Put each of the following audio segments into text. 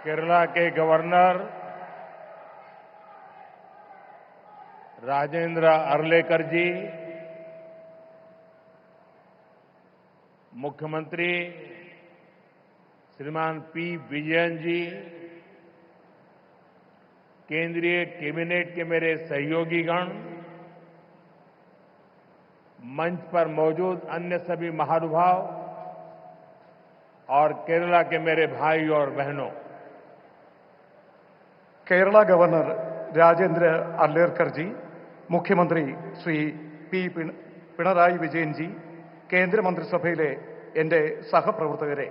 केरला के गवर्नर राजेंद्र अर्लेकर जी, मुख्यमंत्री श्रीमान पी विजयन जी, केंद्रीय कैबिनेट के मेरे सहयोगीगण, मंच पर मौजूद अन्य सभी महानुभाव और केरला के मेरे भाई और बहनों, केरला गवर्नर राजेंद्र अर्लेकर जी, मुख्यमंत्री श्री पी पिണറായി വിജയൻ ജി, കേന്ദ്രമന്ത്രിസഭയിലെ എൻ്റെ സഹപ്രവർത്തകരെ,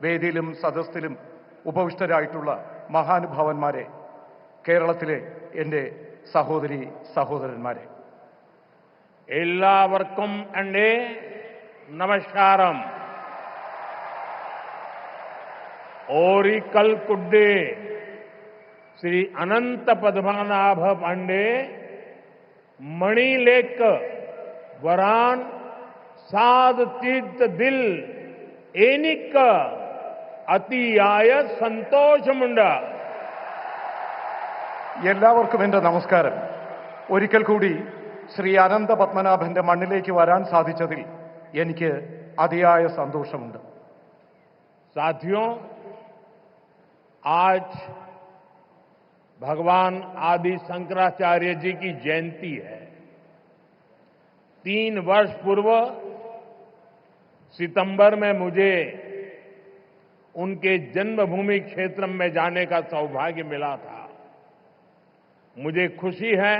വേദിയിലും സദസ്സിലും ഉപവിഷ്ടരായിട്ടുള്ള മഹാനുഭാവന്മാരെ, കേരളത്തിലെ എൻ്റെ സഹോദരി സഹോദരന്മാരെ, എല്ലാവർക്കും എൻ്റെ നമസ്കാരം. ओरिकल कुड्डे श्री अनंत पद्मनाभ पांडे मणिलेक वरान साध तीर्थ दिल एनिक अतियाय സന്തോഷമുണ്ട്. എല്ലാവർക്കും എൻ്റെ നമസ്കാരം. ഒരിക്കൽ കൂടി ശ്രീ അനന്ത പത്മനാഭന്റെ മണ്ണിലേക്ക് വരാൻ സാധിച്ചതിൽ എനിക്ക് അതിയായ സന്തോഷമുണ്ട്. साथियों, आज भगवान आदि शंकराचार्य जी की जयंती है. 3 वर्ष पूर्व सितंबर में मुझे उनके जन्मभूमि क्षेत्र में जाने का सौभाग्य मिला था. मुझे खुशी है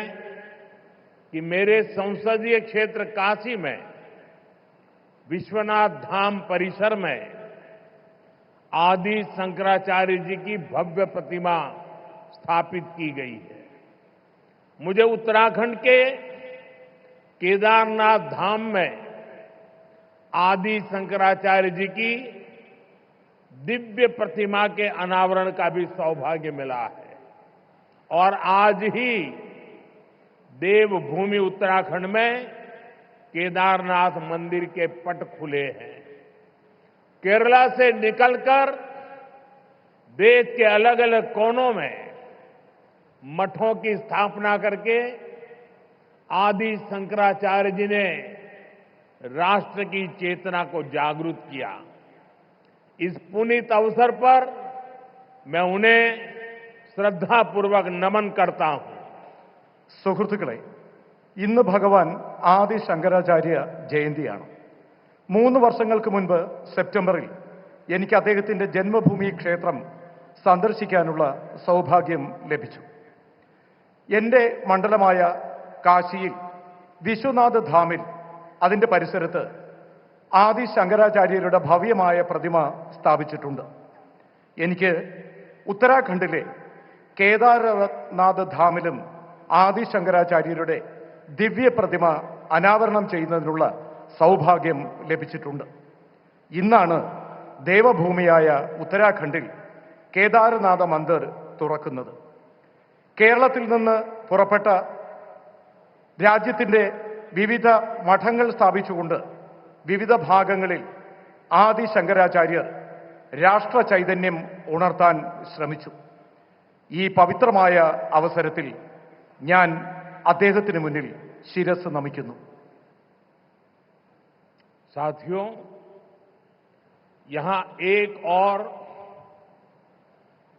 कि मेरे संसदीय क्षेत्र काशी में विश्वनाथ धाम परिसर में आदि शंकराचार्य जी की भव्य प्रतिमा स्थापित की गई है. मुझे उत्तराखंड के केदारनाथ धाम में आदि शंकराचार्य जी की दिव्य प्रतिमा के अनावरण का भी सौभाग्य मिला है. और आज ही देवभूमि उत्तराखंड में केदारनाथ मंदिर के पट खुले हैं. केरला से निकलकर देश के अलग अलग कोनों में मठों की स्थापना करके आदि शंकराचार्य जी ने राष्ट्र की चेतना को जागृत किया. इस पुनीत अवसर पर मैं उन्हें श्रद्धापूर्वक नमन करता हूं. സുഹൃത്തുക്കളെ, ഇന്ന് ഭഗവാൻ ആദി ശങ്കരാചാര്യ ജയന്തിയാണ്. 3 വർഷങ്ങൾക്ക് മുൻപ് സെപ്റ്റംബറിൽ എനിക്ക് അദ്ദേഹത്തിന്റെ ജന്മഭൂമി ക്ഷേത്രം സന്ദർശിക്കാനുള്ള സൗഭാഗ്യം ലഭിച്ചു. എൻ്റെ മണ്ഡലമായ കാശിയിൽ വിശ്വനാഥ് ധാമിൽ അതിന്റെ പരിസരത്ത് ആദി ശങ്കരാചാര്യരുടെ ഭവ്യമായ പ്രതിമ സ്ഥാപിച്ചിട്ടുണ്ട്. എനിക്ക് ഉത്തരാഖണ്ഡിലെ കേദാരനാഥ് ധാമിലും ആദി ശങ്കരാചാര്യരുടെ ദിവ്യ പ്രതിമ അനാവരണം ചെയ്യുന്നതിനുള്ള സൗഭാഗ്യം ലഭിച്ചിട്ടുണ്ട്. ഇന്നാണ് ദേവഭൂമിയായ ഉത്തരാഖണ്ഡിൽ കേദാരനാഥ മന്ദിർ തുറക്കുന്നത്. കേരളത്തിൽ നിന്ന് പുറപ്പെട്ട രാജ്യത്തിന്റെ വിവിധ മഠങ്ങൾ സ്ഥാപിച്ചുകൊണ്ട് വിവിധ ഭാഗങ്ങളിൽ ആദി ശങ്കരാചാര്യർ രാഷ്ട്ര ചൈതന്യം ഉണർത്താൻ ശ്രമിച്ചു. ഈ പവിത്രമായ അവസരത്തിൽ ഞാൻ അദ്ദേഹത്തിന് മുന്നിൽ ശിരസ് നമിക്കുന്നു. साथियों, यहां एक और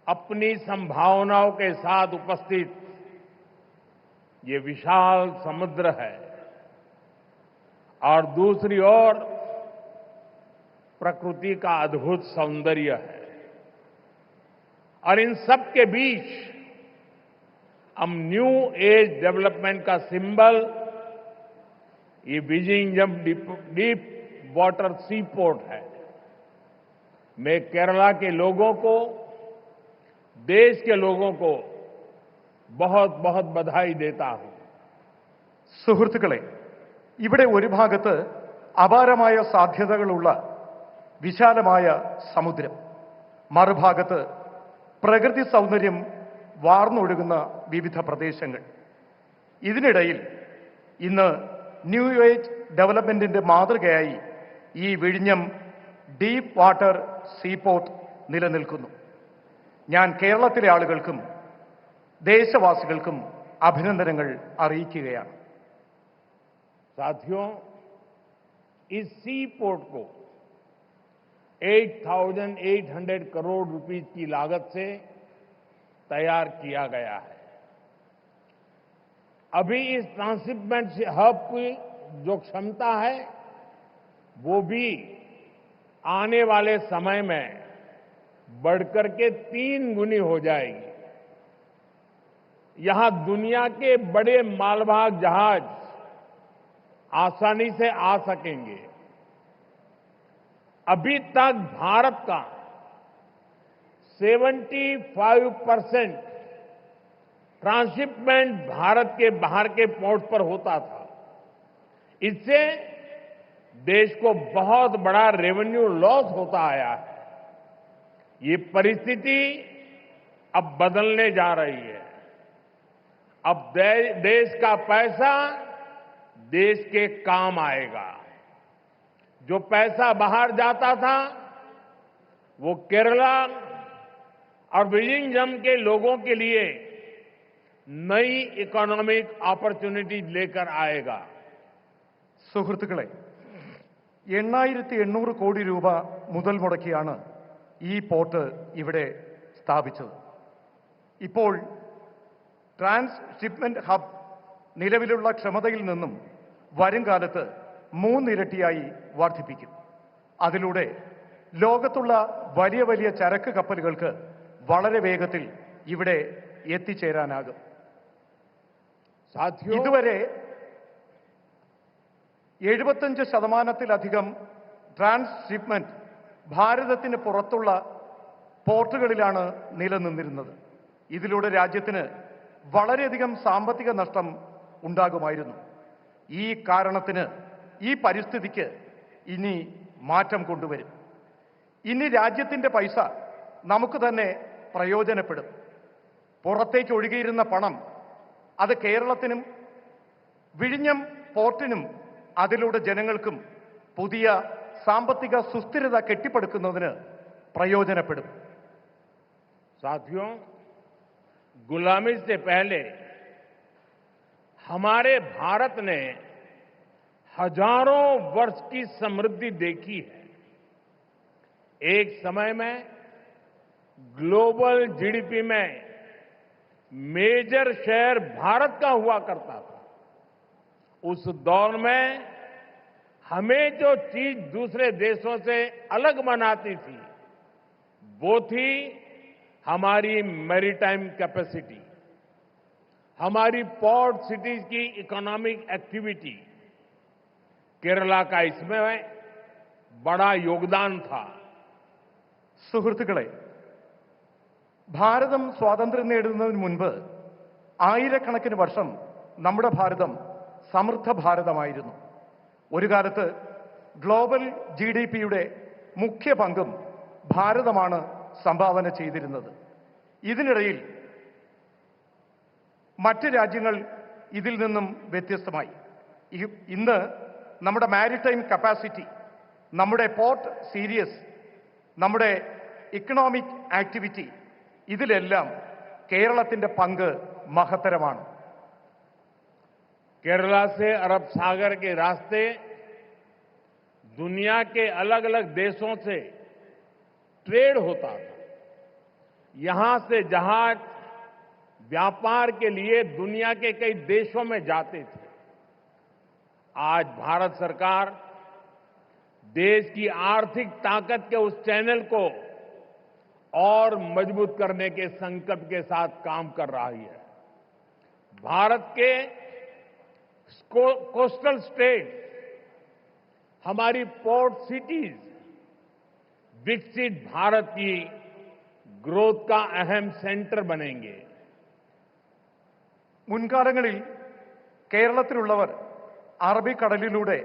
अपनी संभावनाओं के साथ उपस्थित ये विशाल समुद्र है और दूसरी ओर प्रकृति का अद्भुत सौंदर्य है. और इन सब के बीच हम न्यू एज डेवलपमेंट का सिंबल ये विजिंगम डीप वाटर सी पोर्ट है. मैं केरला के लोगों को, देश के लोगों को बहुत बहुत बधाई देता हूं. സുഹൃത്തുക്കളെ, ഇവിടെ ഒരു ഭാഗത്ത് അപാരമായ സാധ്യതകളുള്ള വിശാലമായ സമുദ്രം, മറുഭാഗത്ത് പ്രകൃതി സൗന്ദര്യം വാർന്നൊഴുകുന്ന വിവിധ പ്രദേശങ്ങൾ. ഇതിനിടയിൽ ഇന്ന് ന്യൂ ഏജ് ഡെവലപ്മെന്റിന്റെ മാതൃകയായി ഈ വിഴിഞ്ഞം ഡീപ്പ് വാട്ടർ സീപോർട്ട് നിലനിൽക്കുന്നു. ഞാൻ കേരളത്തിലെ ആളുകൾക്കും ദേശവാസികൾക്കും അഭിനന്ദനങ്ങൾ അറിയിക്കുകയാണ്. साथियों, इस सी पोर्ट को 8,800 करोड़ रुपीस की लागत से तैयार किया गया है. अभी इस ट्रांसशिपमेंट हब की जो क्षमता है वो भी आने वाले समय में बढ़कर के 3 गुनी हो जाएगी. यहां दुनिया के बड़े मालवाहक जहाज आसानी से आ सकेंगे. अभी तक भारत का 75% ट्रांसशिपमेंट भारत के बाहर के पोर्ट पर होता था. इससे देश को बहुत बड़ा रेवेन्यू लॉस होता आया है. ये परिस्थिति अब बदलने जा रही है. अब देश का पैसा देश के काम आएगा. जो पैसा बाहर जाता था वो केरला और विलिंगडम के लोगों के लिए नई इकोनॉमिक अपॉर्चुनिटी लेकर आएगा. സുഹൃത്തുക്കളെ, 8,800 കോടി രൂപ മുതൽ മുടക്കിയാണ് ഈ പോർട്ട് ഇവിടെ സ്ഥാപിച്ചത്. ഇപ്പോൾ ട്രാൻസ്ഷിപ്മെന്റ് ഹബ് നിലവിലുള്ള ക്ഷമതയിൽ നിന്നും വരും കാലത്ത് 3 ഇരട്ടിയായി വർദ്ധിപ്പിക്കും. അതിലൂടെ ലോകത്തുള്ള വലിയ വലിയ ചരക്ക് കപ്പലുകൾക്ക് വളരെ വേഗത്തിൽ ഇവിടെ എത്തിച്ചേരാനാകും. ഇതുവരെ 75%-ലധികം ട്രാൻസ്ഷിപ്മെന്റ് ഭാരതത്തിന് പുറത്തുള്ള പോർട്ടുകളിലാണ് നിലനിന്നിരുന്നത്. ഇതിലൂടെ രാജ്യത്തിന് വളരെയധികം സാമ്പത്തിക നഷ്ടം ഉണ്ടാകുമായിരുന്നു. ഈ കാരണത്തിന്, ഈ പരിസ്ഥിതിക്ക് ഇനി മാറ്റം കൊണ്ടുവരും. ഇനി രാജ്യത്തിന്റെ പൈസ നമുക്ക് തന്നെ പ്രയോജനപ്പെടും. പുറത്തേക്ക് ഒഴുകിയിരുന്ന പണം അത് കേരളത്തിനും വിഴിഞ്ഞം പോർട്ടിനും അതിലൂടെ ജനങ്ങൾക്കും പുതിയ സാമ്പത്തിക സുസ്ഥിരത കെട്ടിപ്പടുക്കുന്നതിന് പ്രയോജനപ്പെടും. साथियों, गुलामी से पहले हमारे भारत ने हजारों वर्ष की समृद्धि देखी है. एक समय में ग्लोबल जीडीपी में मेजर शेयर भारत का हुआ करता था. उस दौर में हमें जो चीज दूसरे देशों से अलग बनाती थी वो थी हमारी मैरीटाइम कैपेसिटी, हमारी पोर्ट सिटीज की इकोनॉमिक एक्टिविटी. केरला का इसमें बड़ा योगदान था. സുഹൃത്തുക്കളെ, ഭാരതം സ്വാതന്ത്ര്യം നേടുന്നതിന് മുൻപ് ആയിരക്കണക്കിന് വർഷം നമ്മുടെ ഭാരതം സമൃദ്ധ ഭാരതമായിരുന്നു. ഒരു കാലത്ത് ഗ്ലോബൽ GDPയുടെ മുഖ്യ പങ്കും ഭാരതമാണ് സംഭാവന ചെയ്തിരുന്നത്. ഇതിനിടയിൽ മറ്റ് രാജ്യങ്ങൾ ഇതിൽ നിന്നും വ്യത്യസ്തമായി. ഇന്ന് നമ്മുടെ മാരിടൈം കപ്പാസിറ്റി, നമ്മുടെ പോർട്ട് സീരീസ്, നമ്മുടെ ഇക്കണോമിക് ആക്ടിവിറ്റി, ഇതിലെല്ലാം കേരളത്തിന്റെ പങ്ക് മഹത്തരമാണ്. केरला से अरब सागर के रास्ते दुनिया के अलग अलग देशों से ट्रेड होता था. यहां से जहाज व्यापार के लिए दुनिया के कई देशों में जाते थे. आज भारत सरकार देश की आर्थिक ताकत के उस चैनल को और मजबूत करने के संकल्प के साथ काम कर रही है. भारत के कोस्टल स्टेट, हमारी पोर्ट सिटीज विकसित भारत की ग्रोथ का अहम सेंटर बनेंगे. മുൻകാലങ്ങളിൽ കേരളത്തിലുള്ളവർ അറബിക്കടലിലൂടെ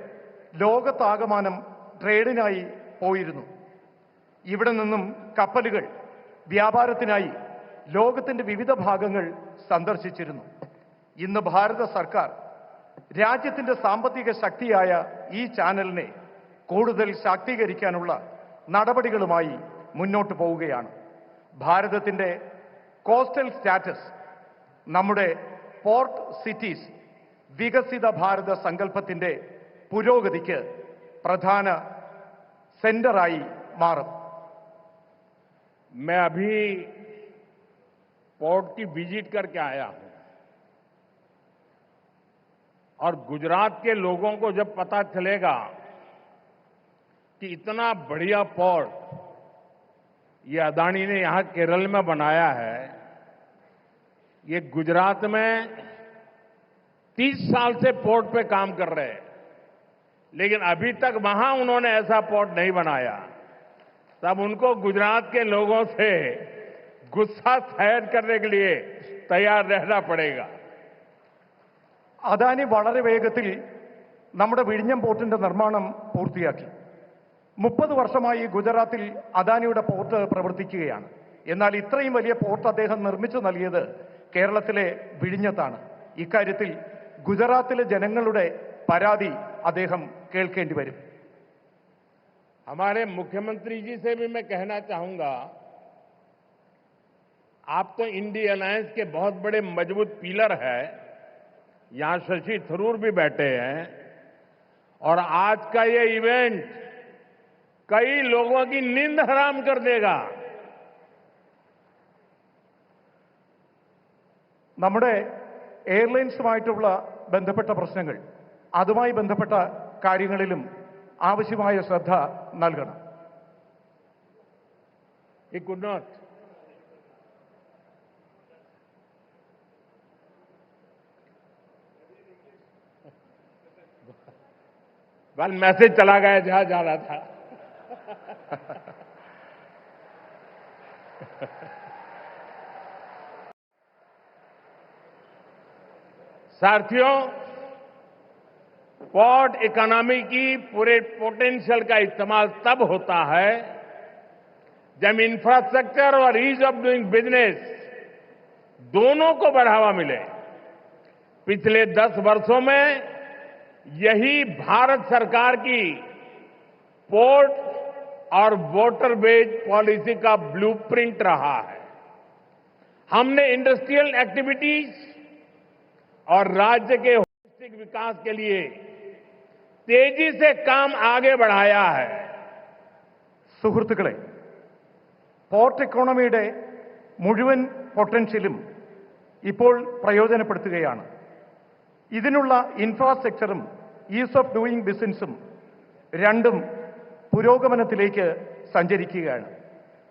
ലോകത്താകമാനം ട്രേഡിനായി പോയിരുന്നു. ഇവിടെ നിന്നും കപ്പലുകൾ വ്യാപാരത്തിനായി ലോകത്തിന്റെ വിവിധ ഭാഗങ്ങൾ സന്ദർശിച്ചിരുന്നു. ഇന്ന് ഭാരത സർക്കാർ രാജ്യത്തിന്റെ സാമ്പത്തിക ശക്തിയായ ഈ ചാനലിനെ കൂടുതൽ ശാക്തീകരിക്കാനുള്ള നടപടികളുമായി മുന്നോട്ട് പോവുകയാണ്. ഭാരതത്തിൻ്റെ കോസ്റ്റൽ സ്റ്റാറ്റസ് നമ്മുടെ പോർട്ട് സിറ്റീസ് വികസിത ഭാരത സങ്കല്പത്തിൻ്റെ പുരോഗതിക്ക് പ്രധാന സെന്ററായി മാറും. मैं अभी पोर्ट की विजिट करके आया हूं और गुजरात के लोगों को जब पता चलेगा कि इतना बढ़िया पोर्ट ये अदानी ने यहां केरल में बनाया है, ये गुजरात में 30 साल से पोर्ट पे काम कर रहे हैं, लेकिन अभी तक वहां उन्होंने ऐसा पोर्ट नहीं बनाया, तब उनको गुजरात के लोगों से गुस्सा सहन करने के लिए तैयार रहना पड़ेगा. അദാനി വളരെ വേഗത്തിൽ നമ്മുടെ വിഴിഞ്ഞം പോർട്ടിന്റെ നിർമ്മാണം പൂർത്തിയാക്കി. 30 വർഷമായി ഗുജറാത്തിൽ അദാനിയുടെ പോർട്ട് പ്രവർത്തിക്കുകയാണ്. എന്നാൽ ഇത്രയും വലിയ പോർട്ട് അദ്ദേഹം നിർമ്മിച്ചു നൽകിയത് കേരളത്തിലെ വിഴിഞ്ഞത്താണ്. ഇക്കാര്യത്തിൽ ഗുജറാത്തിലെ ജനങ്ങളുടെ പരാതി അദ്ദേഹം കേൾക്കേണ്ടി വരും. हमारे मुख्यमंत्री जी से भी मैं कहना चाहूंगा, आप तो इंडी अलायंस के बहुत बड़े मजबूत पिलर हैं, यहां शशि थरूर भी बैठे हैं, और आज का ये इवेंट कई लोगों की नींद हराम कर देगा. നമ്മുടെ എയർലൈൻസുമായിട്ടുള്ള ബന്ധപ്പെട്ട പ്രശ്നങ്ങൾ, അതുമായി ബന്ധപ്പെട്ട കാര്യങ്ങളിലും ആവശ്യമായ ശ്രദ്ധ നൽകണം. He could not. well, message चला गया जहां जा रहा था. साथियों, पोर्ट इकोनॉमी की पूरे पोटेंशियल का इस्तेमाल तब होता है जब इंफ्रास्ट्रक्चर और ईज ऑफ डूइंग बिजनेस दोनों को बढ़ावा मिले. पिछले 10 वर्षों में यही भारत सरकार की पोर्ट और वाटरवेज पॉलिसी का ब्लूप्रिंट रहा है. हमने इंडस्ट्रियल एक्टिविटीज और राज्य के होलिस्टिक विकास के लिए तेजी से काम आगे बढ़ाया है. സുഹൃത്തുക്കളെ, പോർട്ട് ഇക്കോണമിയുടെ മുഴുവൻ പൊട്ടൻഷ്യലും ഇപ്പോൾ പ്രയോജനപ്പെടുത്തുകയാണ്. ഇതിനുള്ള ഇൻഫ്രാസ്ട്രക്ചറും ഈസ് ഓഫ് ഡൂയിങ് ബിസിനസ്സും രണ്ടും പുരോഗമനത്തിലേക്ക് സഞ്ചരിക്കുകയാണ്.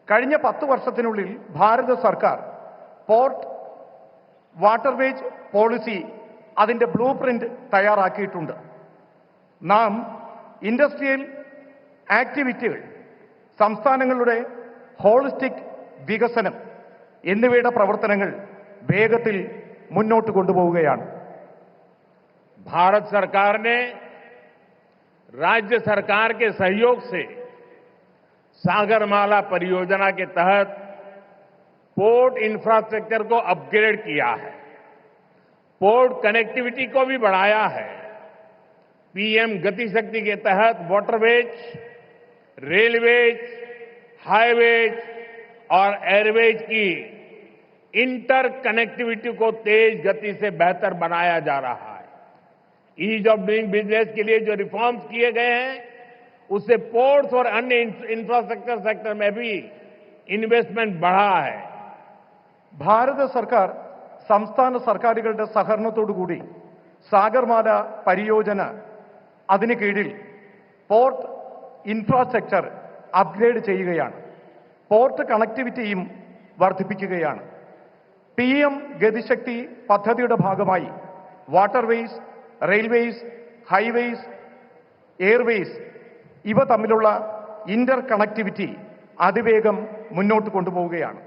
കഴിഞ്ഞ 10 വർഷത്തിനുള്ളിൽ ഭാരത സർക്കാർ പോർട്ട് വാട്ടർവേജ് പോളിസി അതിൻ്റെ ബ്ലൂ പ്രിന്റ് തയ്യാറാക്കിയിട്ടുണ്ട്. നാം ഇൻഡസ്ട്രിയൽ ആക്ടിവിറ്റികൾ, സംസ്ഥാനങ്ങളുടെ ഹോളിസ്റ്റിക് വികസനം എന്നിവയുടെ പ്രവർത്തനങ്ങൾ വേഗത്തിൽ മുന്നോട്ട് കൊണ്ടുപോവുകയാണ്. भारत सरकार ने राज्य सरकार के सहयोग से सागरमाला परियोजना के तहत पोर्ट इंफ्रास्ट्रक्चर को अपग्रेड किया है, पोर्ट कनेक्टिविटी को भी बढ़ाया है. पीएम गति शक्ति के तहत वाटरवेज, रेलवेज, हाईवेज और एयरवेज की इंटर कनेक्टिविटी को तेज गति से बेहतर बनाया जा रहा है. ईज ऑफ डूइंग बिजनेस के लिए जो रिफॉर्म्स किए गए हैं, उससे पोर्ट्स और अन्य इंफ्रास्ट्रक्चर सेक्टर में भी इन्वेस्टमेंट बढ़ा है. ഭാരത സർക്കാർ സംസ്ഥാന സർക്കാരുകളുടെ സഹകരണത്തോടുകൂടി സാഗർമാല പരിയോജന അതിന് കീഴിൽ പോർട്ട് ഇൻഫ്രാസ്ട്രക്ചർ അപ്ഗ്രേഡ് ചെയ്യുകയാണ്. പോർട്ട് കണക്ടിവിറ്റിയും വർദ്ധിപ്പിക്കുകയാണ്. PM ഗതിശക്തി പദ്ധതിയുടെ ഭാഗമായി വാട്ടർവേസ്, റെയിൽവേസ്, ഹൈവേസ്, എയർവേസ് ഇവ തമ്മിലുള്ള ഇന്റർ കണക്ടിവിറ്റി അതിവേഗം മുന്നോട്ട് കൊണ്ടുപോവുകയാണ്.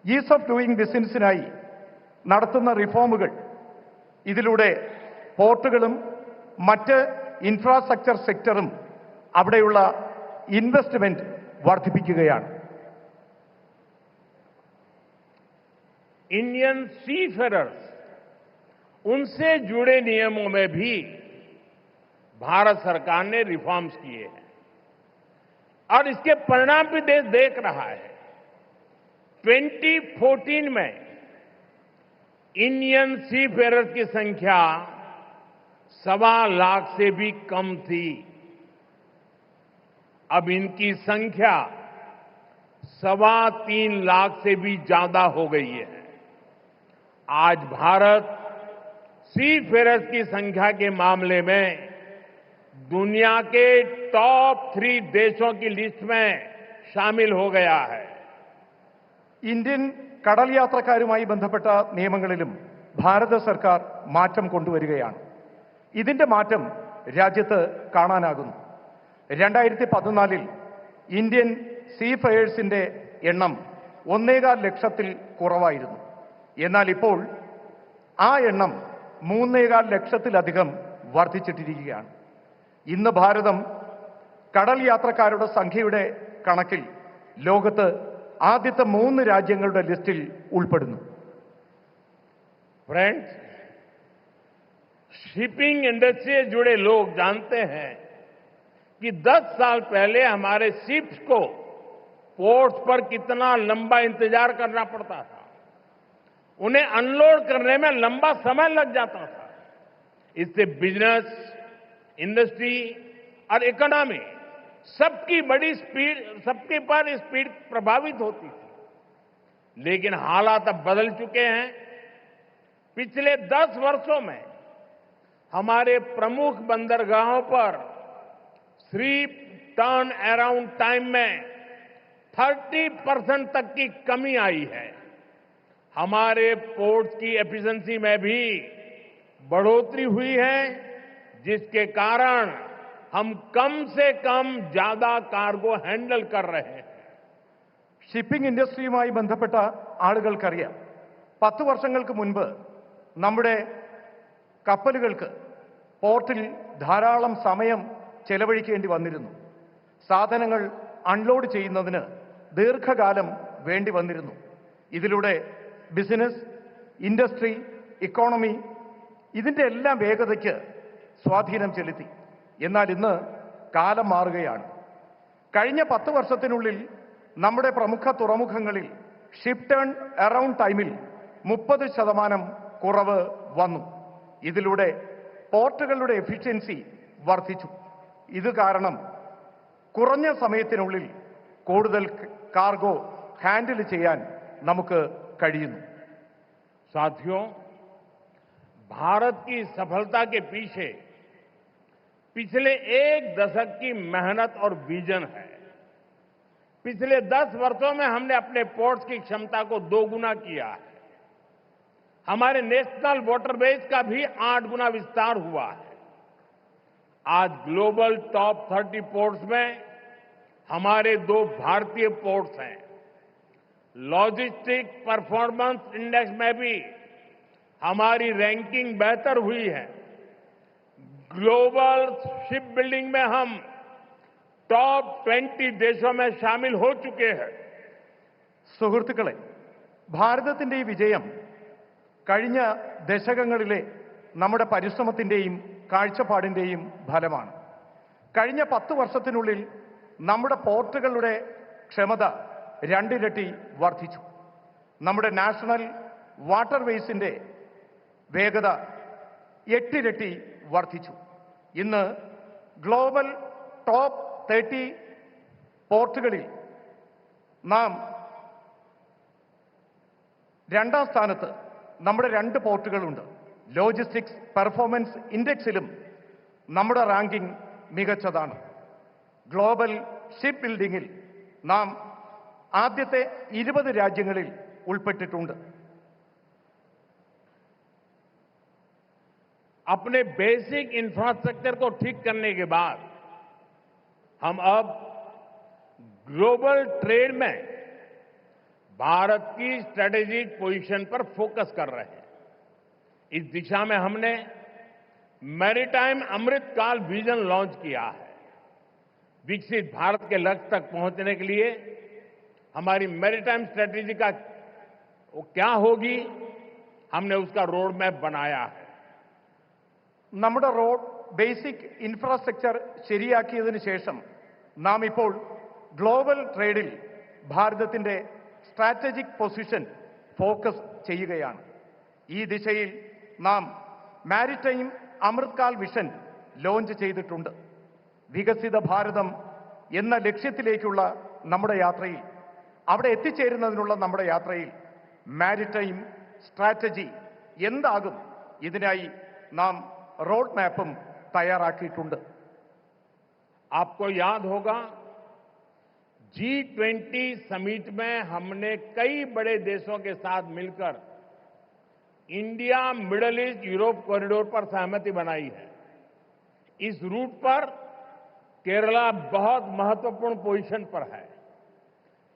ഈസ് ഓഫ് ഡൂയിങ് ബിസിനസ്സിനായി നടത്തുന്ന റിഫോമുകൾ ഇതിലൂടെ പോർട്ടുകളും മറ്റ് ഇൻഫ്രാസ്ട്രക്ചർ സെക്ടറും അവിടെയുള്ള ഇൻവെസ്റ്റ്മെന്റ് വർദ്ധിപ്പിക്കുകയാണ്. इंडियन सीफेरर्स, उनसे जुड़े नियमों में भी भारत सरकार ने रिफॉर्म्स किए हैं और इसके परिणाम भी देश देख रहा है. 2014 में इंडियन सी फेयरर्स की संख्या 1.25 लाख से भी कम थी। अब इनकी संख्या 3.25 लाख से भी ज्यादा हो गई है। आज भारत सी फेयरर्स की संख्या के मामले में दुनिया के टॉप 3 देशों की लिस्ट में शामिल हो गया है। ഇന്ത്യൻ കടൽ യാത്രക്കാരുമായി ബന്ധപ്പെട്ട നിയമങ്ങളിലും ഭാരത സർക്കാർ മാറ്റം കൊണ്ടുവരികയാണ്. ഇതിന്റെ മാറ്റം രാജ്യത്ത് കാണാനാകുന്നു. 2014 ഇന്ത്യൻ സീ ഫെയേഴ്സിന്റെ എണ്ണം 1.25 ലക്ഷത്തിൽ കുറവായിരുന്നു. എന്നാൽ ഇപ്പോൾ ആ എണ്ണം 3.25 ലക്ഷത്തിലധികം വർദ്ധിച്ചിട്ടിരിക്കുകയാണ്. ഇന്ന് ഭാരതം കടൽ യാത്രക്കാരുടെ സംഖ്യയുടെ കണക്കിൽ ലോകത്ത് ആദ്യത്തെ 3 രാജ്യങ്ങളുടെ ലിസ്റ്റിൽ ഉൾപ്പെടുന്നു. फ्रेंड्स, शिपिंग इंडस्ट्री से जुड़े लोग जानते हैं कि 10 साल पहले हमारे शिप्स को पोर्ट्स पर कितना लंबा इंतजार करना पड़ता था। उन्हें अनलोड करने में लंबा समय लग जाता था। इससे बिजनेस, इंडस्ट्री और इकोनॉमी सबकी पर स्पीड प्रभावित होती थी। लेकिन हालात अब बदल चुके हैं। पिछले 10 वर्षों में हमारे प्रमुख बंदरगाहों पर शिप टर्न अराउंड टाइम में 30% तक की कमी आई है। हमारे पोर्ट्स की एफिशिएंसी में भी बढ़ोतरी हुई है, जिसके कारण हम कम से कम ज्यादा कार्गो हैंडल कर रहे हैं। ഷിപ്പിംഗ് ഇൻഡസ്ട്രിയുമായി ബന്ധപ്പെട്ട ആളുകൾക്കറിയാം, 10 വർഷങ്ങൾക്ക് മുൻപ് നമ്മുടെ കപ്പലുകൾക്ക് പോർട്ടിൽ ധാരാളം സമയം ചെലവഴിക്കേണ്ടി വന്നിരുന്നു. സാധനങ്ങൾ അൺലോഡ് ചെയ്യുന്നതിന് ദീർഘകാലം വേണ്ടി വന്നിരുന്നു. ഇതിലൂടെ ബിസിനസ്, ഇൻഡസ്ട്രി, ഇക്കോണമി ഇതിന്റെ എല്ലാം വേഗതയ്ക്ക് സ്വാധീനം ചെലുത്തി. എന്നാൽ ഇന്ന് കാലം മാറുകയാണ്. കഴിഞ്ഞ 10 വർഷത്തിനുള്ളിൽ നമ്മുടെ പ്രമുഖ തുറമുഖങ്ങളിൽ ഷിപ്പ് ടേൺ അറൗണ്ട് ടൈമിൽ 30% കുറവ് വന്നു. ഇതിലൂടെ പോർട്ടുകളുടെ എഫിഷ്യൻസി വർദ്ധിച്ചു. ഇത് കാരണം കുറഞ്ഞ സമയത്തിനുള്ളിൽ കൂടുതൽ കാർഗോ ഹാൻഡിൽ ചെയ്യാൻ നമുക്ക് കഴിയുന്നു. साथियों, भारत की सफलता के पीछे पिछले 1 दशक की मेहनत और विजन है। पिछले 10 वर्षों में हमने अपने पोर्ट्स की क्षमता को 2 गुना किया है। हमारे नेशनल वाटरवेज का भी 8 गुना विस्तार हुआ है। आज ग्लोबल टॉप 30 पोर्ट्स में हमारे 2 भारतीय पोर्ट्स हैं। लॉजिस्टिक परफॉर्मेंस इंडेक्स में भी हमारी रैंकिंग बेहतर हुई है। ग्लोबल शिप बिल्डिंग में हम टॉप 20 देशों में शामिल हो चुके हैं। സുഹൃത്തുക്കളെ, ഭാരതത്തിന്റെ ഈ വിജയം കഴിഞ്ഞ ദശകങ്ങളിലെ നമ്മുടെ പരിശ്രമത്തിന്റെയും കാഴ്ചപ്പാടിന്റെയും ഫലമാണ്. കഴിഞ്ഞ 10 വർഷത്തിനുള്ളിൽ നമ്മുടെ പോർട്ടുകളുടെ ക്ഷമത 2 ഇരട്ടി വർദ്ധിച്ചു. നമ്മുടെ നാഷണൽ വാട്ടർവേസിന്റെ വേഗത 8 ഇരട്ടി വർദ്ധിച്ചു. ഇന്ന് ഗ്ലോബൽ ടോപ്പ് 30 പോർട്ടുകളിൽ നാം 2ാം സ്ഥാനത്ത് നമ്മുടെ 2 പോർട്ടുകളുണ്ട്. ലോജിസ്റ്റിക്സ് പെർഫോമൻസ് ഇൻഡെക്സിലും നമ്മുടെ റാങ്കിംഗ് മികച്ചതാണ്. ഗ്ലോബൽ ഷിപ്പ് ബിൽഡിംഗിൽ നാം ആദ്യത്തെ 20 രാജ്യങ്ങളിൽ ഉൾപ്പെട്ടിട്ടുണ്ട്. अपने बेसिक इंफ्रास्ट्रक्चर को ठीक करने के बाद हम अब ग्लोबल ट्रेड में भारत की स्ट्रेटेजिक पोजीशन पर फोकस कर रहे हैं। इस दिशा में हमने मैरीटाइम अमृतकाल विजन लॉन्च किया है। विकसित भारत के लक्ष्य तक पहुंचने के लिए हमारी मैरीटाइम स्ट्रेटेजी का क्या होगी, हमने उसका रोड मैप बनाया है। നമ്മുടെ റോഡ് ബേസിക് ഇൻഫ്രാസ്ട്രക്ചർ ശരിയാക്കിയതിനു ശേഷം നാം ഇപ്പോൾ ഗ്ലോബൽ ട്രേഡിൽ ഭാരതത്തിന്റെ സ്ട്രാറ്റജിക് പൊസിഷൻ ഫോക്കസ് ചെയ്യുകയാണ്. ഈ ദിശയിൽ നാം മാരിടൈം അമൃത്കാൽ വിഷൻ ലോഞ്ച് ചെയ്തിട്ടുണ്ട്. വികസിത ഭാരതം എന്ന ലക്ഷ്യത്തിലേക്കുള്ള നമ്മുടെ യാത്രയിൽ, അവിടെ എത്തിച്ചേരുന്നതിനുള്ള നമ്മുടെ യാത്രയിൽ മാരിടൈം സ്ട്രാറ്റജി എന്താകും, ഇതിനായി നാം റോഡ് മാപ്പും തയ്യാറാക്കിയിട്ടുണ്ട്. आपको याद होगा G20 समिट में हमने कई बड़े देशों के साथ मिलकर India middle east Europe corridor पर सहमति बनाई है. इस रूट पर केरला बहुत महत्वपूर्ण पोजीशन पर है.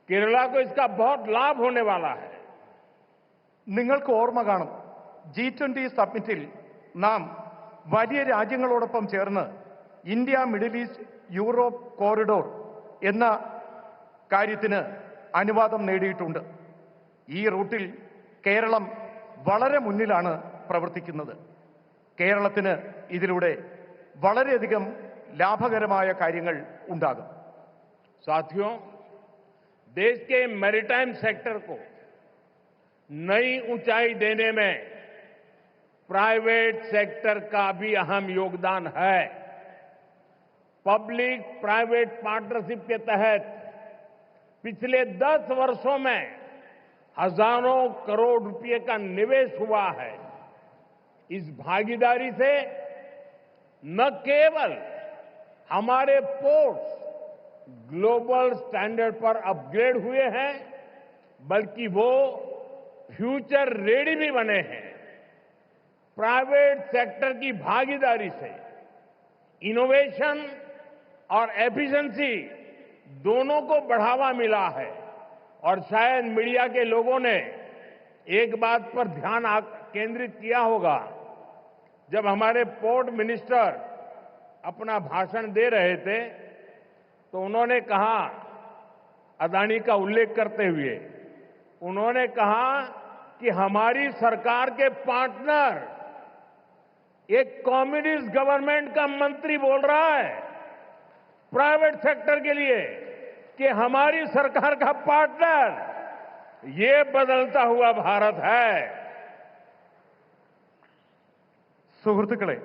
केरला को इसका बहुत लाभ होने वाला है. നിങ്ങൾക്ക് ഓർമ്മ കാണും, G20 സമ്മിറ്റിൽ നാം വലിയ രാജ്യങ്ങളോടൊപ്പം ചേർന്ന് India middle east Europe corridor എന്ന കാര്യത്തിന് അനുവാദം നേടിയിട്ടുണ്ട്. ഈ റൂട്ടിൽ കേരളം വളരെ മുന്നിലാണ് പ്രവർത്തിക്കുന്നത്. കേരളത്തിന് ഇതിലൂടെ വളരെയധികം ലാഭകരമായ കാര്യങ്ങൾ ഉണ്ടാകും. साथियों, देश के मैरीटाइम सेक्टर को नई ऊंचाई देने में प्राइवेट सेक्टर का भी अहम योगदान है. पब्लिक प्राइवेट पार्टनरशिप के तहत पिछले 10 वर्षों में हजारों करोड़ रुपए का निवेश हुआ है. इस भागीदारी से न केवल हमारे पोर्ट्स ग्लोबल स्टैंडर्ड पर अपग्रेड हुए हैं, बल्कि वो फ्यूचर रेडी भी बने हैं. प्राइवेट सेक्टर की भागीदारी से इनोवेशन और एफिशिएंसी दोनों को बढ़ावा मिला है. और शायद मीडिया के लोगों ने एक बात पर ध्यान केंद्रित किया होगा, जब हमारे पोर्ट मिनिस्टर अपना भाषण दे रहे थे तो उन्होंने कहा, अदानी का उल्लेख करते हुए उन्होंने कहा कि हमारी सरकार के पार्टनर एक कम्युनिस्ट गवर्नमेंट का मंत्री बोल रहा है प्राइवेट सेक्टर के लिए कि हमारी सरकार का पार्टनर ये बदलता हुआ भारत है. സുഹൃത്തുക്കളെ,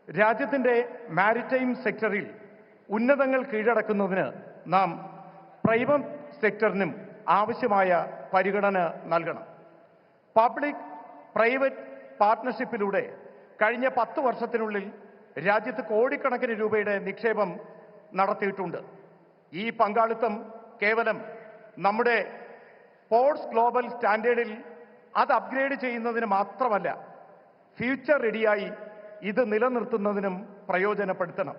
രാജ്യത്തിന്റെ മാരിടൈം സെക്ടറിൽ ഉന്നതങ്ങൾ കീഴടക്കുന്നതിന് നാം പ്രൈവറ്റ് സെക്ടറിനും ആവശ്യമായ പരിഗണന നൽകണം. പബ്ലിക് പ്രൈവറ്റ് പാർട്ട്ണർഷിപ്പിലൂടെ കഴിഞ്ഞ 10 വർഷത്തിനുള്ളിൽ രാജ്യത്ത് കോടിക്കണക്കിന് രൂപയുടെ നിക്ഷേപം നടത്തിയിട്ടുണ്ട്. ഈ പങ്കാളിത്തം കേവലം നമ്മുടെ പോർട്സ് ഗ്ലോബൽ സ്റ്റാൻഡേർഡിൽ അത് അപ്ഗ്രേഡ് ചെയ്യുന്നതിന് മാത്രമല്ല, ഫ്യൂച്ചർ റെഡിയായി ഇത് നിലനിർത്തുന്നതിനും പ്രയോജനപ്പെടുത്തണം.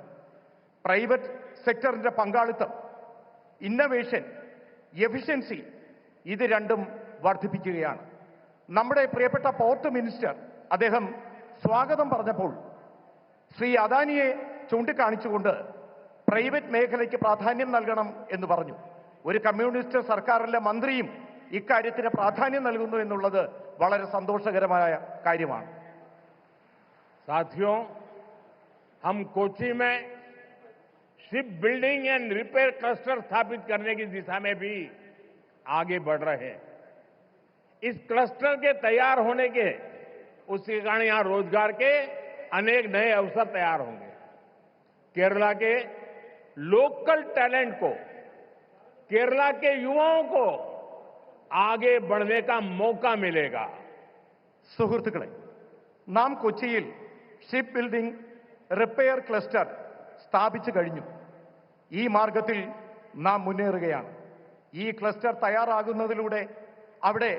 പ്രൈവറ്റ് സെക്ടറിന്റെ പങ്കാളിത്തം, ഇന്നവേഷൻ, എഫിഷ്യൻസി ഇത് രണ്ടും വർദ്ധിപ്പിക്കുകയാണ്. നമ്മുടെ പ്രിയപ്പെട്ട പോർട്ട് മിനിസ്റ്റർ അദ്ദേഹം സ്വാഗതം പറഞ്ഞപ്പോൾ ശ്രീ അദാനിയെ ചൂണ്ടിക്കാണിച്ചുകൊണ്ട് പ്രൈവറ്റ് മേഖലയ്ക്ക് പ്രാധാന്യം നൽകണം എന്ന് പറഞ്ഞു. ഒരു കമ്മ്യൂണിസ്റ്റ് സർക്കാരിലെ മന്ത്രിയും ഇക്കാര്യത്തിന് പ്രാധാന്യം നൽകുന്നു എന്നുള്ളത് വളരെ സന്തോഷകരമായ കാര്യമാണ്. साथियों, हम कोच्चि में ship building and repair cluster स्थापित करने की दिशा में भी आगे बढ़ रहे हैं. इस क्लस्टर के तैयार होने के उसके कारण यहां रोजगार के अनेक नए अवसर तैयार होंगे. केरला के लोकल टैलेंट को, केरला के युवाओं को आगे बढ़ने का मौका मिलेगा. സുഹൃത്തുക്കളെ, നാം കൊച്ചിയിൽ ഷിപ്പ് ബിൽഡിംഗ് റിപ്പയർ ക്ലസ്റ്റർ സ്ഥാപിച്ചു കഴിഞ്ഞു. ഈ മാർഗത്തിൽ നാം മുന്നേറുകയാണ്. ഈ ക്ലസ്റ്റർ തയ്യാറാകുന്നതിലൂടെ അവിടെ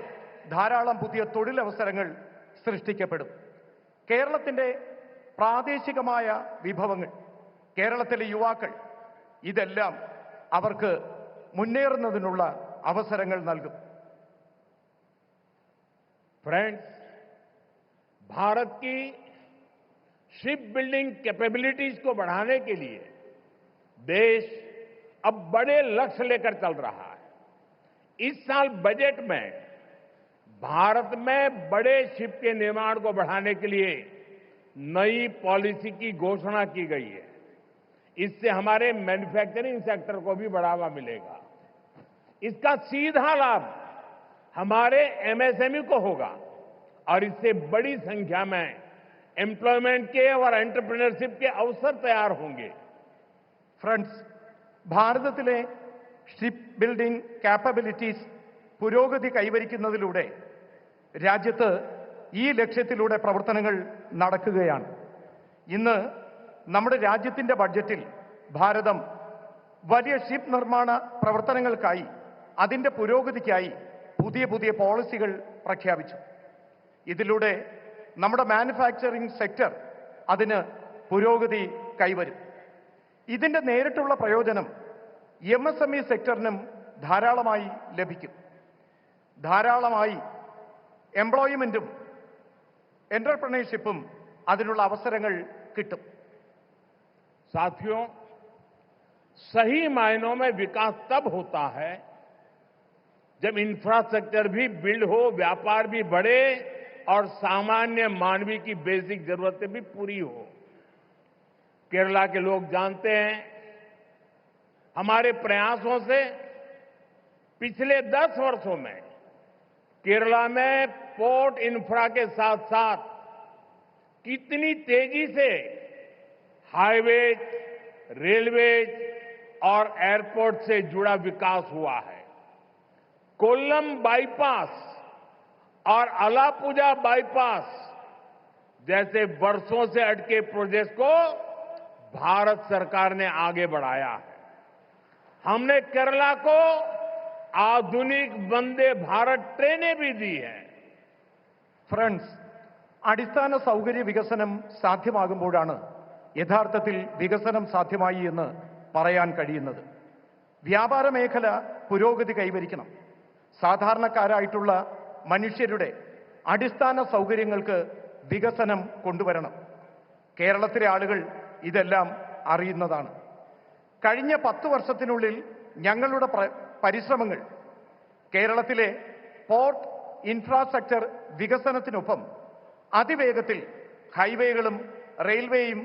ധാരാളം പുതിയ തൊഴിലവസരങ്ങൾ സൃഷ്ടിക്കപ്പെടും. കേരളത്തിന്റെ പ്രാദേശികമായ വിഭവങ്ങൾ, കേരളത്തിലെ യുവാക്കൾ, ഇതെല്ലാം അവർക്ക് മുന്നേറുന്നതിനുള്ള അവസരങ്ങൾ നൽകും. फ्रेंड्स, भारत की शिप बिल्डिंग कैपेबिलिटीज को बढ़ाने के लिए देश अब बड़े लक्ष्य लेकर चल रहा है. इस साल बजट में भारत में बड़े शिप के निर्माण को बढ़ाने के लिए नई पॉलिसी की घोषणा की गई है. इससे हमारे मैन्युफैक्चरिंग सेक्टर को भी बढ़ावा मिलेगा. इसका सीधा लाभ हमारे एमएसएमई को होगा और इससे बड़ी संख्या में एम्प्लॉयमेंट के और एंटरप्रेन्योरशिप के अवसर तैयार होंगे। ഫ്രണ്ട്സ്, ഭാരതത്തിലെ ഷിപ്പ് ബിൽഡിംഗ് കാപ്പബിലിറ്റീസ് പുരോഗതി കൈവരിക്കുന്നതിലൂടെ രാജ്യത്ത് ഈ ലക്ഷ്യത്തിലൂടെ പ്രവർത്തനങ്ങൾ നടക്കുകയാണ്. ഇന്ന് നമ്മുടെ രാജ്യത്തിന്റെ ബഡ്ജറ്റിൽ ഭാരതം വലിയ ഷിപ്പ് നിർമ്മാണ പ്രവർത്തനങ്ങൾക്കായി അതിന്റെ പുരോഗതിക്കായി പുതിയ പുതിയ പോളിസികൾ പ്രഖ്യാപിച്ചു. ഇതിലൂടെ നമ്മുടെ മാനുഫാക്ചറിംഗ് സെക്ടർ അതിന് പുരോഗതി കൈവരും. ഇതിന്റെ നേരിട്ടുള്ള പ്രയോജനം MSME സെക്ടറിനും ധാരാളമായി ലഭിക്കും. ധാരാളമായി എംപ്ലോയ്മെന്റും എന്റർപ്രണർഷിപ്പും അതിനുള്ള അവസരങ്ങൾ കിട്ടും. साथियों, सही मायनों में विकास तब होता है जब इंफ्रास्ट्रक्चर भी बिल्ड हो, व्यापार भी बढ़े और सामान्य मानवीय की बेसिक जरूरतें भी पूरी हो। केरला के लोग जानते हैं, हमारे प्रयासों से पिछले 10 वर्षों में केरला में पोर्ट इंफ्रा के साथ साथ कितनी तेजी से हाईवेज, रेलवेज और एयरपोर्ट से जुड़ा विकास हुआ है। कोल्लम बाईपास और अलापुजा बाईपास जैसे वर्षों से अटके प्रोजेक्ट को भारत सरकार ने आगे बढ़ाया है। हमने केरला को आधुनिक वंदे भारत ट्रेनें भी दी हैं। ഫ്രണ്ട്സ്, അടിസ്ഥാന സൗകര്യ വികസനം സാധ്യമാകുമ്പോഴാണ് യഥാർത്ഥത്തിൽ വികസനം സാധ്യമായി എന്ന് പറയാൻ കഴിയുന്നത്. വ്യാപാര മേഖല പുരോഗതി കൈവരിക്കണം. സാധാരണക്കാരായിട്ടുള്ള മനുഷ്യരുടെ അടിസ്ഥാന സൗകര്യങ്ങൾക്ക് വികസനം കൊണ്ടുവരണം. കേരളത്തിലെ ആളുകൾ ഇതെല്ലാം അറിയുന്നതാണ്. കഴിഞ്ഞ 10 വർഷത്തിനുള്ളിൽ ഞങ്ങളുടെ പരിശ്രമങ്ങൾ കേരളത്തിലെ പോർട്ട് ഇൻഫ്രാസ്ട്രക്ചർ വികസനത്തിനൊപ്പം അതിവേഗത്തിൽ ഹൈവേകളും റെയിൽവേയും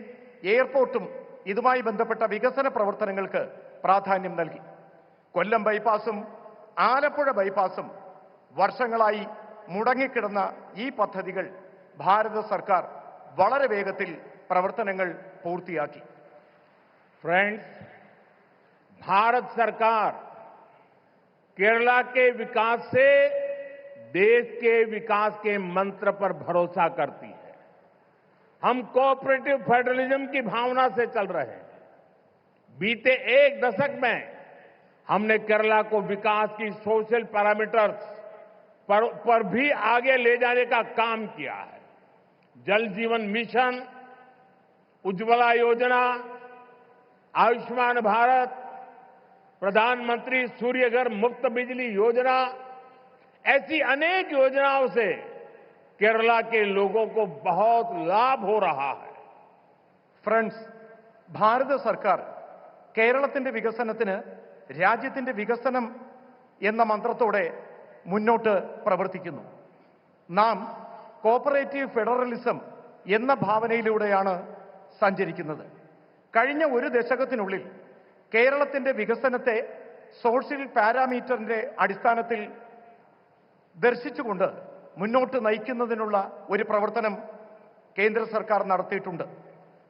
എയർപോർട്ടും ഇതുമായി ബന്ധപ്പെട്ട വികസന പ്രവർത്തനങ്ങൾക്ക് പ്രാധാന്യം നൽകി. കൊല്ലം ബൈപ്പാസും ആലപ്പുഴ ബൈപ്പാസും വർഷങ്ങളായി മുടങ്ങിക്കിടന്ന ഈ പദ്ധതികൾ ഭാരത സർക്കാർ വളരെ വേഗത്തിൽ പ്രവർത്തനങ്ങൾ പൂർത്തിയാക്കി. फ्रेंड्स, भारत सरकार केरला के विकास से देश के विकास के मंत्र पर भरोसा करती है। हम कोऑपरेटिव फेडरलिज्म की भावना से चल रहे हैं। बीते 1 दशक में हमने केरला को विकास की सोशल पैरामीटर्स पर भी आगे ले जाने का काम किया है। जल जीवन मिशन, उज्ज्वला योजना, आयुष्मान भारत, प्रधानमंत्री सूर्यघर मुफ्त बिजली योजना, ऐसी अनेक योजनाओं से केरला के लोगों को बहुत लाभ हो रहा है. ഫ്രണ്ട്സ്, ഭാരത സർക്കാർ കേരളത്തിന്റെ വികസനത്തിന് രാജ്യത്തിന്റെ വികസനം എന്ന മന്ത്രത്തോടെ മുന്നോട്ട് പ്രവർത്തിക്കുന്നു. നാം കോപ്പറേറ്റീവ് ഫെഡറലിസം എന്ന ഭാവനയിലൂടെയാണ് സഞ്ചരിക്കുന്നത്. കഴിഞ്ഞ 1 ദശകത്തിനുള്ളിൽ കേരളത്തിന്റെ വികസനത്തെ സോഷ്യൽ പാരാമീറ്ററിന്റെ അടിസ്ഥാനത്തിൽ ദർശിച്ചുകൊണ്ട് മുന്നോട്ട് നയിക്കുന്നതിനുള്ള ഒരു പ്രവർത്തനം കേന്ദ്ര സർക്കാർ നടത്തിയിട്ടുണ്ട്.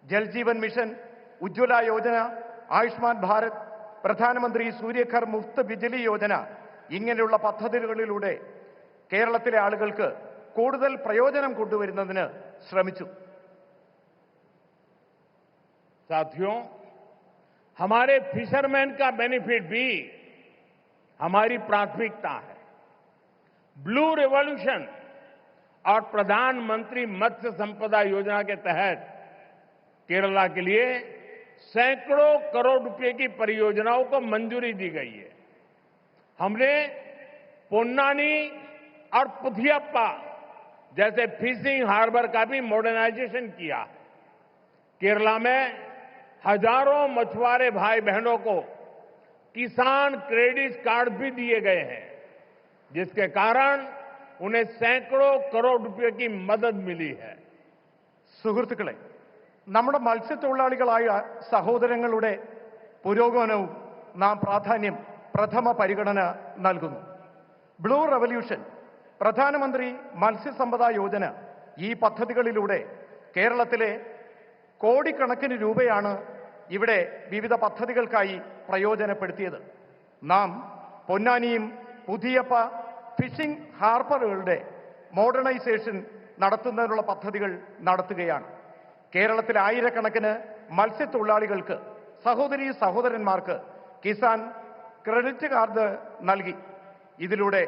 ജൽജീവൻ മിഷൻ, ഉജ്ജ്വല യോജന, ആയുഷ്മാൻ ഭാരത്, പ്രധാനമന്ത്രി സൂര്യഘർ മുഫ്ത് ബിജ്ലി യോജന ഇങ്ങനെയുള്ള പദ്ധതികളിലൂടെ കേരളത്തിലെ ആളുകൾക്ക് കൂടുതൽ പ്രയോജനം കൊണ്ടുവരുന്നതിന് ശ്രമിച്ചു. साथियों, हमारे फिशरमैन का बेनिफिट भी हमारी प्राथमिकता है। ब्लू रिवॉल्यूशन और प्रधानमंत्री मत्स्य संपदा योजना के तहत केरला के लिए सैकड़ों करोड़ रुपए की परियोजनाओं को मंजूरी दी गई है। हमने पोन्नानी और पुथियप्पा जैसे फिशिंग हार्बर का भी मॉडर्नाइजेशन किया है। केरला में हजारों मछुआरे भाई बहनों को किसान क्रेडिट कार्ड भी दिए गए हैं, जिसके कारण उन्हें सैकड़ों करोड़ रुपए की मदद मिली है. സുഹൃത്തുക്കളെ, നമ്മുടെ മത്സ്യത്തൊഴിലാളികളായ സഹോദരങ്ങളുടെ പുരോഗമനവും നാം പ്രഥമ പരിഗണന നൽകുന്നു. ബ്ലൂ റവല്യൂഷൻ, പ്രധാനമന്ത്രി മത്സ്യസമ്പദ യോജന, ഈ പദ്ധതികളിലൂടെ കേരളത്തിലെ കോടിക്കണക്കിന് രൂപയാണ് ഇവിടെ വിവിധ പദ്ധതികൾക്കായി പ്രയോജനപ്പെടുത്തിയത്. നാം പൊന്നാനിയും പുതിയപ്പ ഫിഷിംഗ് ഹാർബറുകളുടെ മോഡേണൈസേഷൻ നടത്തുന്നതിനുള്ള പദ്ധതികൾ നടത്തുകയാണ്. കേരളത്തിലെ ആയിരക്കണക്കിന് മത്സ്യത്തൊഴിലാളികൾക്ക്, സഹോദരീ സഹോദരന്മാർക്ക് കിസാൻ ക്രെഡിറ്റ് കാർഡ് നൽകി. ഇതിലൂടെ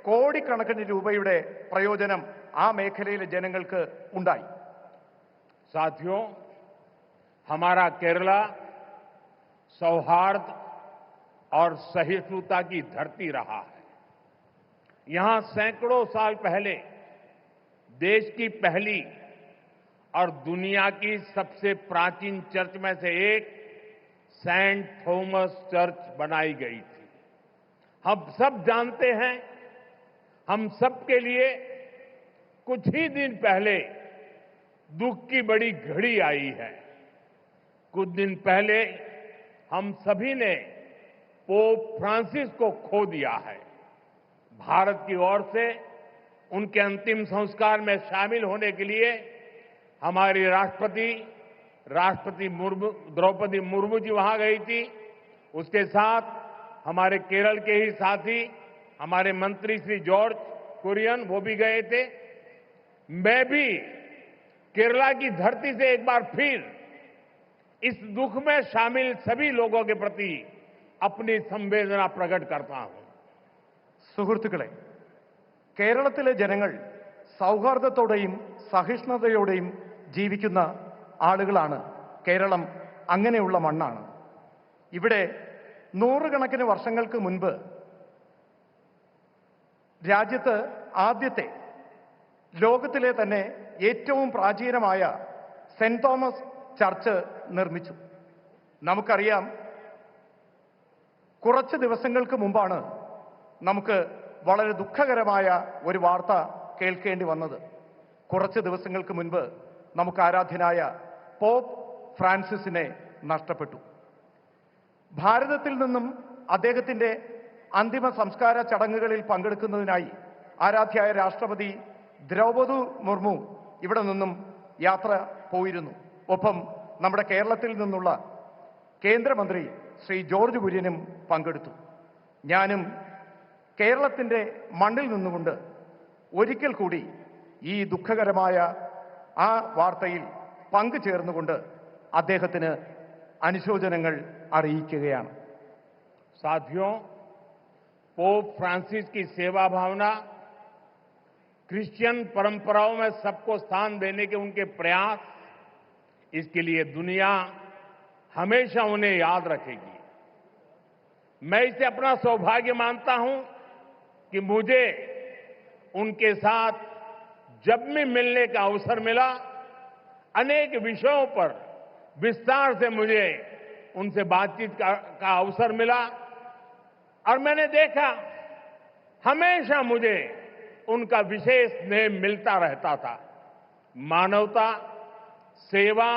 കോടിക്കണക്കിന് രൂപയുടെ പ്രയോജനം ആ മേഖലയിലെ ജനങ്ങൾക്ക് ഉണ്ടായി. साथियों, हमारा केरला सौहार्द और सहिष्णुता की धरती रहा है। यहां सैकड़ों साल पहले देश की पहली और दुनिया की सबसे प्राचीन चर्च में से एक सेंट थॉमस चर्च बनाई गई थी। हम सब जानते हैं, हम सब के लिए कुछ ही दिन पहले दुख की बड़ी घड़ी आई है। कुछ दिन पहले हम सभी ने पोप फ्रांसिस को खो दिया है। भारत की ओर से उनके अंतिम संस्कार में शामिल होने के लिए हमारी राष्ट्रपति द्रौपदी मुर्मू जी वहां गई थी। उसके साथ हमारे केरल के ही साथी हमारे मंत्री श्री जॉर्ज कुरियन वो भी गए थे। मैं भी केरला की धरती से एक बार फिर इस दुख में शामिल सभी लोगों के प्रति अपनी संवेदना प्रकट करता हूं। സുഹൃത്തുക്കളെ, കേരളത്തിലെ ജനങ്ങൾ സൗഹാർദ്ദത്തോടെയും സഹിഷ്ണുതയോടെയും ജീവിക്കുന്ന ആളുകളാണ്. കേരളം അങ്ങനെയുള്ള മണ്ണാണ്. ഇവിടെ നൂറുകണക്കിന് വർഷങ്ങൾക്ക് മുൻപ് രാജ്യത്ത് ആദ്യത്തെ, ലോകത്തിലെ തന്നെ ഏറ്റവും പ്രാചീനമായ സെന്റ് തോമസ് ചർച്ച് നിർമ്മിച്ചു. നമുക്കറിയാം, കുറച്ച് ദിവസങ്ങൾക്ക് മുമ്പാണ് നമുക്ക് വളരെ ദുഃഖകരമായ ഒരു വാർത്ത കേൾക്കേണ്ടി വന്നത്. കുറച്ച് ദിവസങ്ങൾക്ക് മുൻപ് നമുക്ക് ആരാധ്യനായ പോപ്പ് ഫ്രാൻസിസിനെ നഷ്ടപ്പെട്ടു. ഭാരതത്തിൽ നിന്നും അദ്ദേഹത്തിന്റെ അന്തിമ സംസ്കാര ചടങ്ങുകളിൽ പങ്കെടുക്കുന്നതിനായി ആരാധ്യായ രാഷ്ട്രപതി ദ്രൗപദി മുർമു ഇവിടെ നിന്നും യാത്ര പോയിരുന്നു. ഒപ്പം നമ്മുടെ കേരളത്തിൽ നിന്നുള്ള കേന്ദ്രമന്ത്രി ശ്രീ ജോർജ് കുര്യനും പങ്കെടുത്തു. ഞാനും കേരളത്തിന്റെ മണ്ണിൽ നിന്നുകൊണ്ട് ഒരിക്കൽ കൂടി ഈ ദുഃഖകരമായ ആ വാർത്തയിൽ പങ്കുചേർന്നുകൊണ്ട് അദ്ദേഹത്തിന് അനുശോചനങ്ങൾ അറിയിക്കുകയാണ്. साथियों, पोप फ्रांसिस की सेवा भावना, क्रिश्चियन परंपराओं में सबको स्थान देने के उनके प्रयास, इसके लिए दुनिया हमेशा उन्हें याद रखेगी। मैं इसे अपना सौभाग्य मानता हूं कि मुझे उनके साथ जब भी मिलने का अवसर मिला, अनेक विषयों पर विस्तार से मुझे उनसे बातचीत का अवसर मिला और मैंने देखा हमेशा मुझे उनका विशेष स्नेह मिलता रहता था। मानवता, सेवा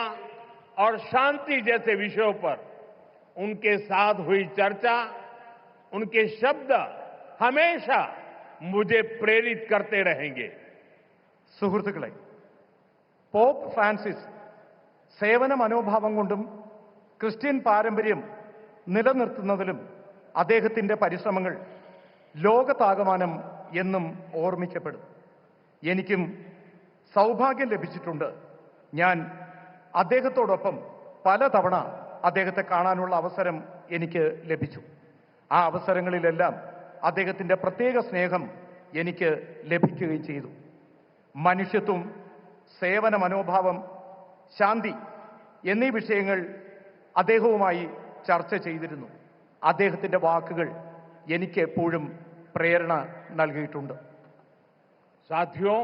और शांति जैसे विषयों पर उनके साथ हुई चर्चा, उनके शब्द हमेशा मुझे प्रेरित करते रहेंगे. സുഹൃത്തുക്കളെ, പോപ്പ് ഫ്രാൻസിസ് സേവന മനോഭാവം കൊണ്ടും ക്രിസ്ത്യൻ പാരമ്പര്യം നിലനിർത്തുന്നതിലും അദ്ദേഹത്തിന്റെ പരിശ്രമങ്ങൾ ലോകത്താകമാനം എന്നും ഓർമ്മിക്കപ്പെടും. എനിക്കും സൗഭാഗ്യം ലഭിച്ചിട്ടുണ്ട്. ഞാൻ അദ്ദേഹത്തോടൊപ്പം പലതവണ അദ്ദേഹത്തെ കാണാനുള്ള അവസരം എനിക്ക് ലഭിച്ചു. ആ അവസരങ്ങളിലെല്ലാം അദ്ദേഹത്തിന്റെ പ്രത്യേക സ്നേഹം എനിക്ക് ലഭിക്കുകയും ചെയ്തു. മനുഷ്യത്വം, സേവന മനോഭാവം, ശാന്തി എന്നീ വിഷയങ്ങൾ അദ്ദേഹവുമായി ചർച്ച ചെയ്തിരുന്നു. അദ്ദേഹത്തിന്റെ വാക്കുകൾ എനിക്ക് എപ്പോഴും പ്രേരണ നൽകിയിട്ടുണ്ട്. साथियों,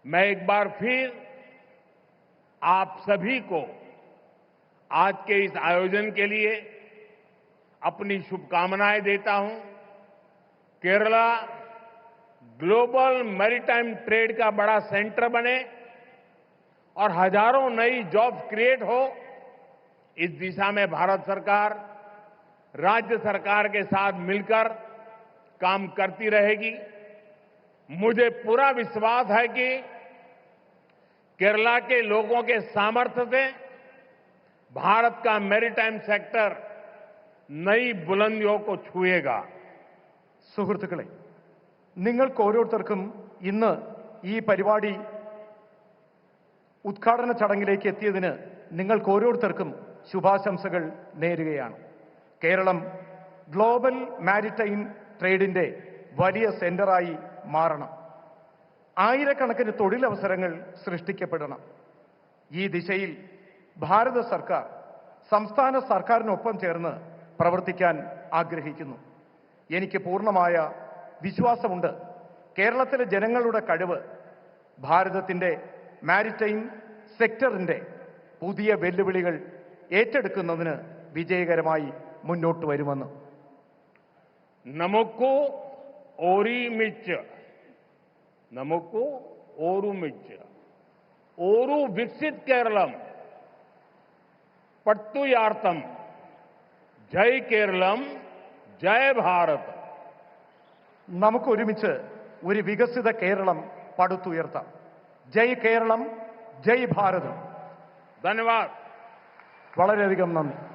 मैं एक बार फिर आप सभी को आज के इस आयोजन के लिए अपनी शुभकामनाएं देता हूं। केरला ग्लोबल मैरीटाइम ट्रेड का बड़ा सेंटर बने और हजारों नई जॉब्स क्रिएट हो, इस दिशा में भारत सरकार राज्य सरकार के साथ मिलकर काम करती रहेगी। मुझे पूरा विश्वास है कि केरला के लोगों के सामर्थ्य से भारत का मैरीटाइम सेक्टर नई बुलंदियों को छुएगा। സുഹൃത്തുക്കളെ, നിങ്ങൾക്ക് ഓരോരുത്തർക്കും ഇന്ന് ഈ പരിപാടി ഉദ്ഘാടന ചടങ്ങിലേക്ക് എത്തിയതിന് നിങ്ങൾക്ക് ഓരോരുത്തർക്കും ശുഭാശംസകൾ നേരുകയാണ്. കേരളം ഗ്ലോബൽ മാരിടൈം ട്രേഡിന്റെ വലിയ സെന്ററായി മാറണം. ആയിരക്കണക്കിന് തൊഴിലവസരങ്ങൾ സൃഷ്ടിക്കപ്പെടണം. ഈ ദിശയിൽ ഭാരത സർക്കാർ സംസ്ഥാന സർക്കാരിനൊപ്പം ചേർന്ന് പ്രവർത്തിക്കാൻ ആഗ്രഹിക്കുന്നു. എനിക്ക് പൂർണ്ണമായ വിശ്വാസമുണ്ട്. കേരളത്തിലെ ജനങ്ങളുടെ കഴിവ് ഭാരതത്തിന്റെ മാരിടൈം സെക്ടറിന്റെ പുതിയ വെല്ലുവിളികൾ ഏറ്റെടുക്കുന്നതിന് വിജയകരമായി മുന്നോട്ട് വരുമെന്ന്. നമുക്ക് ഒരുമിച്ച് ഒരു വികസിത് കേരളം പടുത്തുയർത്താം. ജയ് കേരളം, ജയ് ഭാരത്. നമുക്ക് ഒരുമിച്ച് ഒരു വികസിത കേരളം പടുത്തുയർത്താം. ജയ് കേരളം, ജയ് ഭാരത്. ധന്യവാദ്. വളരെയധികം നന്ദി.